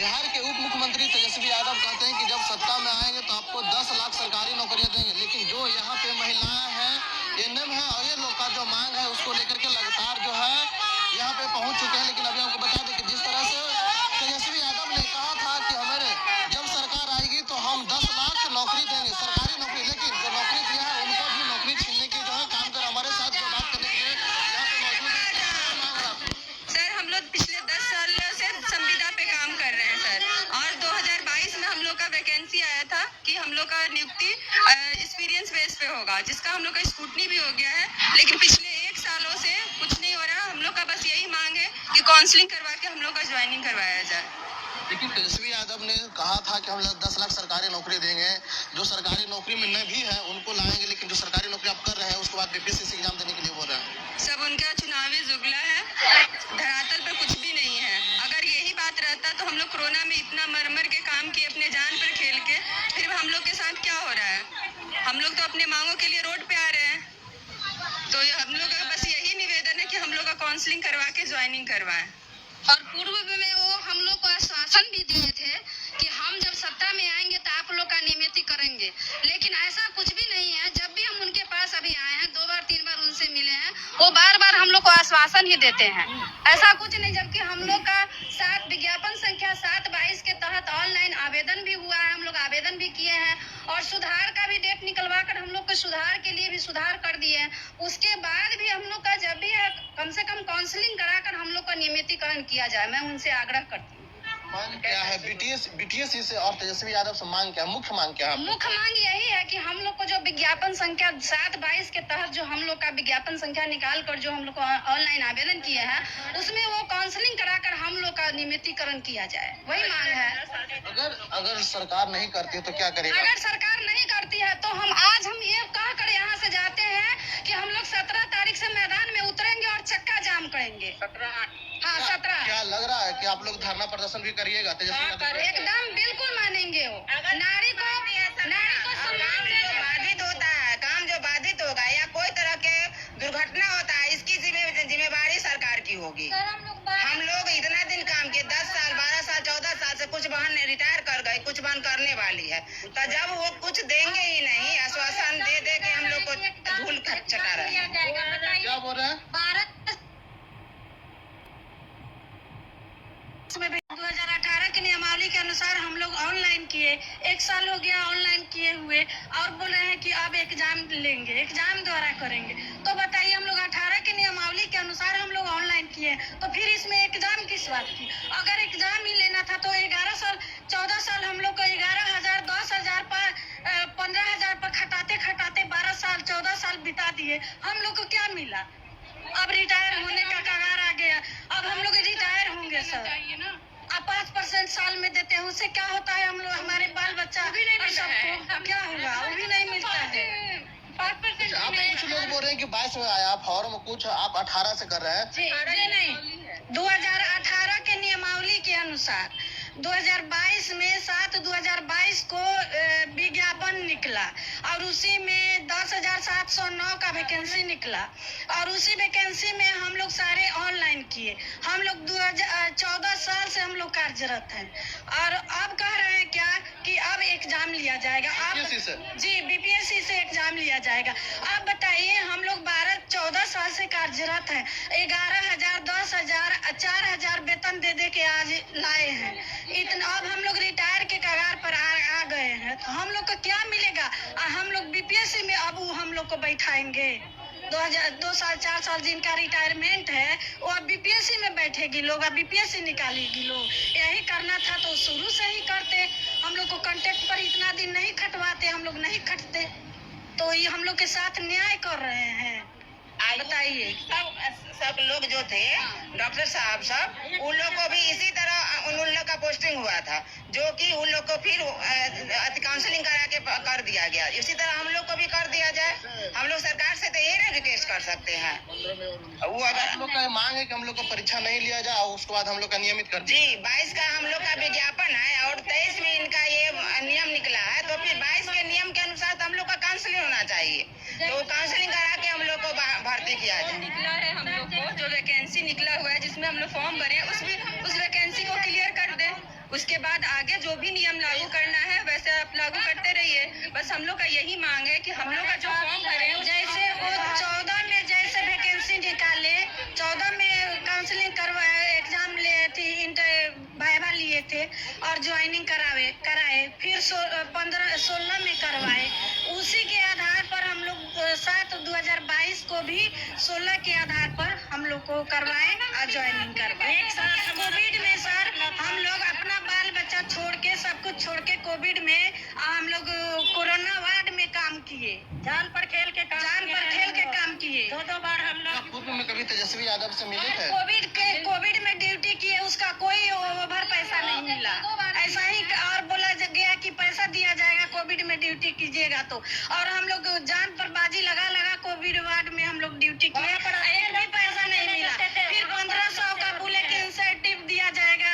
बिहार के उप मुख्यमंत्री तेजस्वी यादव कहते हैं कि जब सत्ता में आएंगे तो आपको 10 लाख सरकारी नौकरियां देंगे, लेकिन जो यहाँ पे महिलाएं हैं, एनएम है और ये लोग का जो मांग है उसको लेकर के लगातार जो है यहाँ पे पहुंच चुके हैं। लेकिन अभी हमको बता दें कि जिस तरह से तेजस्वी यादव ने कहा था कि हमारे जब सरकार आएगी तो हम 10 लाख नौकरी देंगे, सरकारी नौकरी, लेकिन जो नौकरी दिया है उनको भी नौकरी छीनने की जो है काम कर हमारे साथ जो बात करने के लिए यहाँ पे मौजूद है। सर, हम लोग पिछले 10 साल से संविदा पे काम कर रहे हैं सर, और 2022 में हम लोग का वैकेंसी आया था कि हम लोग का नियुक्ति एक्सपीरियंस बेस पे होगा, जिसका हम लोग का स्क्रूटनी भी हो गया है। लेकिन पिछले 1 सालों से कुछ नहीं हो रहा। हम लोग का बस यही मांग है कि काउंसलिंग करवा के हम लोग का ज्वाइनिंग करवाया जाए। लेकिन तेजस्वी यादव ने कहा था कि हम 10 लाख सरकारी नौकरी देंगे, जो सरकारी नौकरी में न भी है उनको लाएंगे, लेकिन जो सरकारी नौकरी आप कर रहे हैं उसके बाद बीपीएससी एग्जाम देने के लिए बोल रहे हैं। सब उनका चुनावी जुगला है, धरातल पे कुछ भी नहीं है। अगर यही बात रहता तो हम लोग कोरोना में इतना मर मर के काम किए, अपने जान पर खेल के, फिर हम लोग के साथ क्या हो रहा है? हम लोग तो अपने मांगों के लिए रोड पे आ रहे हैं। तो हम लोग का बस यही निवेदन है कि हम लोग का काउंसलिंग करवा के ज्वाइनिंग करवाएं। और पूर्व में वो हम लोग को आश्वासन भी दिए थे कि हम जब सत्ता में आएंगे तो आप लोग का नियमित करेंगे, लेकिन ऐसा कुछ भी नहीं है। जब भी हम उनके पास अभी आए हैं, 2 बार 3 बार उनसे मिले हैं, वो बार बार हम लोग को आश्वासन ही देते हैं, ऐसा कुछ नहीं। जबकि हम लोग का विज्ञापन संख्या 7/22 के तहत ऑनलाइन आवेदन भी हुआ है, हम लोग आवेदन भी किए हैं, और सुधार का भी डेट निकलवा कर हम लोग को सुधार के लिए भी सुधार कर दिए हैं। उसके बाद भी हम लोग का जब भी है, कम से कम काउंसलिंग कराकर हम लोग का नियमितीकरण किया जाए, मैं उनसे आग्रह करती हूँ। मांग क्या है बीटीएस से और तेजस्वी यादव से मांग क्या है, मुख्य मांग क्या है? मुख्य मांग यही है कि हम लोग को जो विज्ञापन संख्या 7/22 के तहत जो हम लोग का विज्ञापन संख्या निकाल कर जो हम लोग को ऑनलाइन आवेदन किए हैं, उसमें वो काउंसलिंग कराकर हम लोग का नियमितीकरण किया जाए, वही मांग है। अगर सरकार नहीं करती है तो क्या करेगा? अगर सरकार नहीं करती है तो हम ये कह कर यहाँ से जाते हैं कि हम लोग 17 तारीख से मैदान में उतरेंगे और चक्का जाम करेंगे। 17। क्या लग रहा है कि आप लोग धरना प्रदर्शन भी करिएगा? तेजस्वी यादव एकदम बिल्कुल मानेंगे। वो नारी को सम्मान देना बाधित होता है, काम जो बाधित होगा या कोई तरह के दुर्घटना होता है, इसकी जिम्मेवारी सरकार की होगी। हम लोग इतना दिन काम किए, 10 साल 12 साल 14 साल से कुछ बहन रिटायर कर गए, कुछ बहन करने वाली है, तो जब वो कुछ देंगे ही नहीं, आश्वासन दे दे के हम लोग को धूल चटा रहे हैं। क्या बोल रहे हैं? 2018 के नियमावली के अनुसार हम लोग ऑनलाइन किए, 1 साल हो गया ऑनलाइन किए हुए, और बोल रहे हैं कि अब एग्जाम लेंगे, एग्जाम द्वारा करेंगे। तो बताइए, हम लोग 18 के नियमावली के अनुसार हम लोग ऑनलाइन किए, तो फिर इसमें एग्जाम किस बात की? अगर एग्जाम ही लेना था तो 11 साल 14 साल हम लोग को 11,000 10,000 पर 15,000 पर खटाते खटाते 12 साल 14 साल बिता दिए, हम लोग को क्या मिला? अब रिटायर होने का कगार आ गया, अब हम लोग रिटायर होंगे सर। अब 5% साल में देते हैं, उससे क्या होता है? हम लोग, हमारे बाल बच्चा और सबको क्या होगा? वो भी नहीं मिलता है। 5% आप कुछ लोग बोल रहे हैं कि 22 में आया फॉर्म, कुछ आप 18 से कर रहे हैं। जी नहीं, 2018 के नियमावली के अनुसार 2022 में 7/2022 को विज्ञापन निकला, और उसी में 10,709 का वैकेंसी निकला, और उसी वैकेंसी में हम लोग सारे ऑनलाइन किए। हम लोग 2014 साल से हम लोग कार्यरत हैं, और अब कह रहे हैं क्या कि अब एग्जाम लिया जाएगा। जी, बीपीएससी से एग्जाम लिया जाएगा। आप बताइए, हम लोग 12-14 साल से कार्यरत हैं, 11,000 10,000 4,000 वेतन दे दे के आज लाए हैं, इतना। अब हम लोग रिटायर के कगार पर आ गए हैं, तो हम लोग को क्या मिलेगा? हम लोग बीपीएससी में अब हम लोग को बैठाएंगे। 2 साल 4 साल जिनका रिटायरमेंट है, वो अब बीपीएससी में बैठेगी लोग, अब बीपीएससी निकालेगी लोग। यही करना था तो शुरू से ही करते, हम लोग को कॉन्ट्रैक्ट पर इतना दिन नहीं खटवाते, हम लोग नहीं खटते, तो ये हम लोग के साथ न्याय कर रहे हैं। बताइए, सब लोग जो थे, डॉक्टर साहब सब, उन लोग को भी इसी तरह उन लोग का पोस्टिंग हुआ था, जो कि उन लोग को फिर काउंसलिंग करा के कर दिया गया। इसी तरह हम लोग को भी कर दिया जाए। हम लोग सरकार से तो ये रिक्वेस्ट कर सकते हैं। वो अगर हम लोग का मांग है कि हम लोग को परीक्षा नहीं लिया जाए और उसके बाद हम लोग का नियमित कर जी, 22 का हम लोग का विज्ञापन है, और 23 में इनका ये नियम निकला है, तो फिर 22 के नियम के अनुसार तो हम लोग का काउंसलिंग होना चाहिए, तो काउंसलिंग करा के हम लोग को भर्ती किया जाए। निकला है हम लोग को, जो वैकेंसी निकला हुआ है जिसमें हम लोग फॉर्म भरे, उस वैकेंसी को क्लियर कर दे, उसके बाद आगे जो भी नियम लागू करना है वैसे आप लागू करते रहिए। बस हम लोग का यही मांग है कि हम लोग का जो फॉर्म भरे जैसे वो 14 में जैसे वैकेंसी निकाले, 14 में काउंसलिंग करवाए, एग्जाम लिए थे, इंटर वाइवा लिए थे और ज्वाइनिंग कराए, फिर 16 में करवाए। उसी के आधार पर हम लोग 7/2022 को भी 16 के आधार पर हम लोग को करवाए और ज्वाइनिंग करवाए। कोविड में सर हम लोग अपना बाल बच्चा छोड़ के, सब कुछ छोड़ के कोविड में हम लोग कोरोना वार्ड में काम किए, जान पर खेल के काम किए। 2 बार हम लोग पूर्व में कभी तेजस्वी यादव से मिले थे? कोविड में ड्यूटी किए, उसका कोई ओवर पैसा नहीं मिला। ऐसा ही और बोला गया कि पैसा दिया जाएगा कोविड में ड्यूटी कीजिएगा तो, और हम लोग जान पर बाजी लगा कोविड वार्ड में हम लोग ड्यूटी किए, पर एक भी पैसा नहीं मिला। फिर 1500 का बोले कि इंसेंटिव दिया जाएगा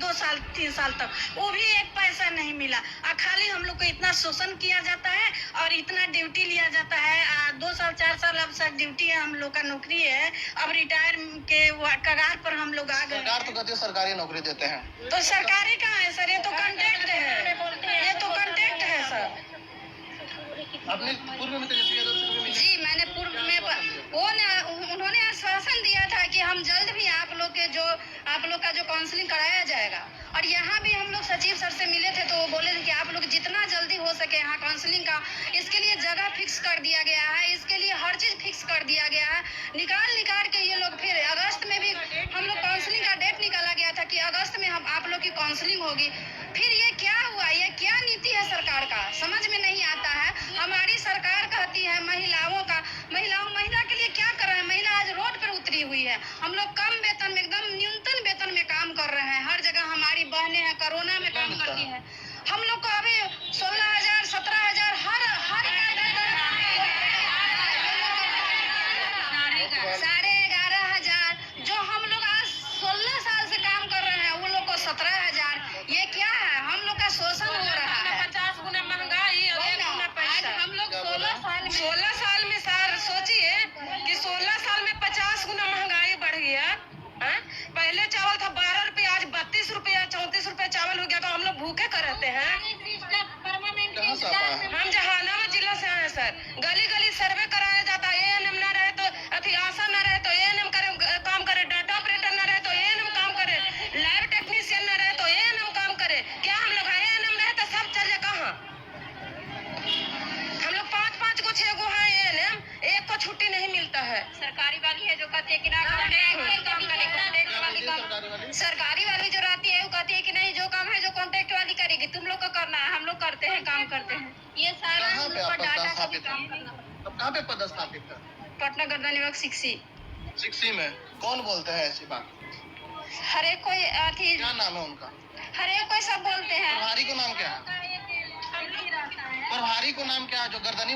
2 साल 3 साल तक, वो भी एक पैसा नहीं मिला। और खाली हम लोग को इतना शोषण किया जाता है और इतना ड्यूटी लिया जाता है। 2 साल 4 साल अब सर ड्यूटी है, हम लोग का नौकरी है, अब रिटायर के कगार पर हम लोग आ गए। सरकार तो कहती है सरकारी नौकरी देते हैं। तो सरकारी कहाँ है सर? ये तो कॉन्ट्रैक्ट है सर। आपने पूर्व में तेजस्वी यादव से कभी मिले? जी मैंने पूर्व में उन्होंने आश्वासन दिया था कि हम जल्द भी आप लोग का जो काउंसलिंग कराया जाएगा। और यहाँ भी हम लोग सचिव सर से मिले थे तो वो बोले थे कि आप लोग जितना जल्दी हो सके यहाँ काउंसलिंग का, इसके लिए जगह फिक्स कर दिया गया है, इसके लिए हर चीज फिक्स कर दिया गया है। निकाल के ये लोग फिर अगस्त में भी हम लोग काउंसलिंग का डेट निकाला गया था कि अगस्त में हम आप लोग की काउंसलिंग होगी। फिर ये क्या हुआ? ये क्या नीति है सरकार का, समझ में नहीं आता है। हमारी सरकार कहती है महिला के लिए क्या कर रहे हैं? महिला आज रोड पर उतरी हुई है। हम लोग कम वेतन में, एकदम न्यूनतम वेतन में काम कर रहे हैं। हर जगह हमारी बहनें हैं, कोरोना में काम करती हैं। हम लोग को अभी 16,000 17,000 हर 11,500 जो हम लोग आज 16 साल से काम कर रहे हैं, वो लोग को 17,000। ये क्या है? हम लोग का शोषण हो रहा है। 50 गुना महंगाई और 1 गुना पैसा। हम लोग 16 साल में सर सोचिए कि 16 साल में 50 गुना महंगाई बढ़ गया। पहले चावल था 12 रुपये, आज 32 रुपया 34 रुपये चावल हो गया। तो हम लोग भूखे कर रहते हैं। कहाँ से आप आए हैं? हम जहानाबाद जिला से आए सर। गली गली सर्वे कराया जाता है। एएनएम न रहे तो अथी आशा न रहे तो एएनएम काम करे, डाटा ऑपरेटर न रहे तो एएनएम काम करे, लैब टेक्नीशियन न रहे तो एएनएम काम करे। क्या हम लोग एएनएम रहे तो सब चले कहाँ? हम लोग 5 को 6 को है एएनएम, एक को छुट्टी नहीं मिलता है। सरकारी वाली है जो कहती है कि ना काम सरकारी वाली जो रहती है वो कहती है कि नहीं, जो काम है जो कॉन्ट्रैक्ट वाली करेगी, तुम लोग को करना है, हम लोग करते हैं, काम करते हैं। ये सारा कहाँ हम पे लोग आप का डाटा पदस्थापित हैं? अब कहाँ पे पदस्थापित है? पटना गर्दन विभाग 60 में। कौन बोलते हैं ऐसी बात? हर एक कोई अथी, क्या नाम है उनका? हर एक कोई सब बोलते हैं। प्रभारी को नाम क्या है? प्रभारी को नाम क्या है जो गर्दनी